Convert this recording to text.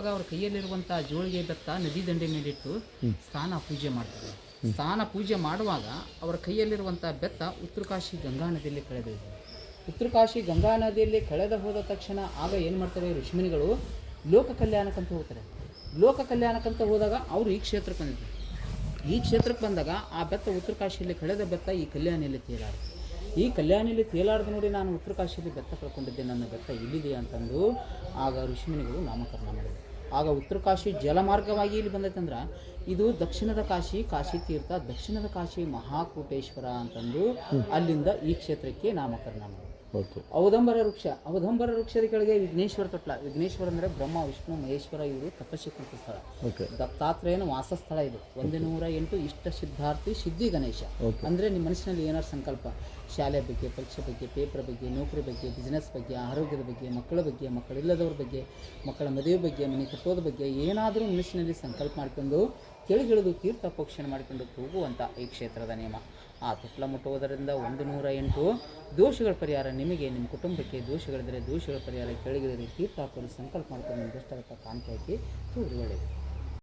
ಆಗ ಅವ್ರ ಕೈಯಲ್ಲಿರುವಂಥ ಜೋಳಿಗೆ ಬೆತ್ತ ನದಿ ದಂಡೆ ಮೇಲಿಟ್ಟು ಸ್ನಾನ ಪೂಜೆ ಮಾಡ್ತಾರೆ. ಸ್ನಾನ ಪೂಜೆ ಮಾಡುವಾಗ ಅವರ ಕೈಯಲ್ಲಿರುವಂಥ ಬೆತ್ತ ಉತ್ತರಕಾಶಿ ಗಂಗಾ ನದಿಯಲ್ಲಿ ಕಳೆದಿದೆ. ಉತ್ತರಕಾಶಿ ಗಂಗಾ ನದಿಯಲ್ಲಿ ಕಳೆದ ಹೋದ ತಕ್ಷಣ ಆಗ ಏನು ಮಾಡ್ತಾರೆ, ಋಷಿಮುನಿಗಳು ಲೋಕ ಕಲ್ಯಾಣಕ್ಕಂತ ಹೋಗ್ತಾರೆ. ಲೋಕ ಕಲ್ಯಾಣಕ್ಕಂತ ಹೋದಾಗ ಅವರು ಈ ಕ್ಷೇತ್ರಕ್ಕೆ ಬಂದಿದ್ದಾರೆ. ಈ ಕ್ಷೇತ್ರಕ್ಕೆ ಬಂದಾಗ ಆ ಬೆತ್ತ ಉತ್ತರಕಾಶಿಯಲ್ಲಿ ಕಳೆದ ಬೆತ್ತ ಈ ಕಲ್ಯಾಣಿಯಲ್ಲಿ ತೇಲಾಡ್ತು. ಈ ಕಲ್ಯಾಣಿಯಲ್ಲಿ ತೇಲಾಡ್ದು ನೋಡಿ, ನಾನು ಉತ್ತರಕಾಶಿಯಲ್ಲಿ ಬೆತ್ತ ಕಳ್ಕೊಂಡಿದ್ದೆ, ನನ್ನ ಬೆತ್ತ ಇಲ್ಲಿದೆ ಅಂತಂದು ಆಗ ಋಷಿಮುನಿಗಳು ನಾಮಕರಣ ಮಾಡಿದರು. ಆಗ ಉತ್ತರಕಾಶಿ ಜಲಮಾರ್ಗವಾಗಿ ಇಲ್ಲಿ ಬಂದೈತಂದ್ರೆ ಇದು ದಕ್ಷಿಣದ ಕಾಶಿ, ಕಾಶಿ ತೀರ್ಥ, ದಕ್ಷಿಣದ ಕಾಶಿ ಮಹಾಕೂಟೇಶ್ವರ ಅಂತಂದು ಅಲ್ಲಿಂದ ಈ ಕ್ಷೇತ್ರಕ್ಕೆ ನಾಮಕರಣ ಮಾಡಿದರು. ಔದಂಬರ ವೃಕ್ಷದ ಕೆಳಗೆ ವಿಘ್ನೇಶ್ವರ ತೊಟ್ಲ. ವಿಘ್ನೇಶ್ವರ ಅಂದರೆ ಬ್ರಹ್ಮ, ವಿಷ್ಣು, ಮಹೇಶ್ವರ ಇವರು ತಪಸ್ಸಿ ಕುಂತ ಸ್ಥಳ. ದತ್ತಾತ್ರೇಯನ ವಾಸಸ್ಥಳ ಇದು. 108 ಇಷ್ಟ ಸಿದ್ಧಾರ್ಥಿ ಸಿದ್ಧಿ ಗಣೇಶ. ಅಂದರೆ ನಿಮ್ಮ ಮನಸ್ಸಿನಲ್ಲಿ ಏನಾದ್ರು ಸಂಕಲ್ಪ, ಶಾಲೆ ಬಗ್ಗೆ, ಪರೀಕ್ಷೆ ಬಗ್ಗೆ, ಪೇಪರ್ ಬಗ್ಗೆ, ನೌಕರಿ ಬಗ್ಗೆ, ಬಿಸ್ನೆಸ್ ಬಗ್ಗೆ, ಆರೋಗ್ಯದ ಬಗ್ಗೆ, ಮಕ್ಕಳ ಬಗ್ಗೆ, ಮಕ್ಕಳಿಲ್ಲದವ್ರ ಬಗ್ಗೆ, ಮಕ್ಕಳ ಮದುವೆ ಬಗ್ಗೆ, ಮನೆ ಕಟ್ಟೋದ ಬಗ್ಗೆ ಏನಾದರೂ ಮನಸ್ಸಿನಲ್ಲಿ ಸಂಕಲ್ಪ ಮಾಡಿಕೊಂಡು ಕೆಳಗಿಳಿದು ತೀರ್ಥ ಪೋಕ್ಷಣೆ ಮಾಡಿಕೊಂಡು ಹೋಗುವಂಥ ಈ ಕ್ಷೇತ್ರದ ನಿಯಮ. ಆ ತೊಟ್ಲ ಮುಟ್ಟುವುದರಿಂದ 108 ದೋಷಗಳ ಪರಿಹಾರ ನಿಮಗೆ, ನಿಮ್ಮ ಕುಟುಂಬಕ್ಕೆ ದೋಷಗಳಿದ್ದರೆ ದೋಷಗಳ ಪರಿಹಾರ, ಕೆಳಗಿಳಿದು ತೀರ್ಥ ಹಾಕೋದು ಸಂಕಲ್ಪ ಮಾಡ್ಕೊಂಡು ನಿಮ್ಗೆ ಎಷ್ಟಾಗುತ್ತೆ ಕಾಣಿಕೆ ಹಾಕಿ ಒಳ್ಳೆಯದು.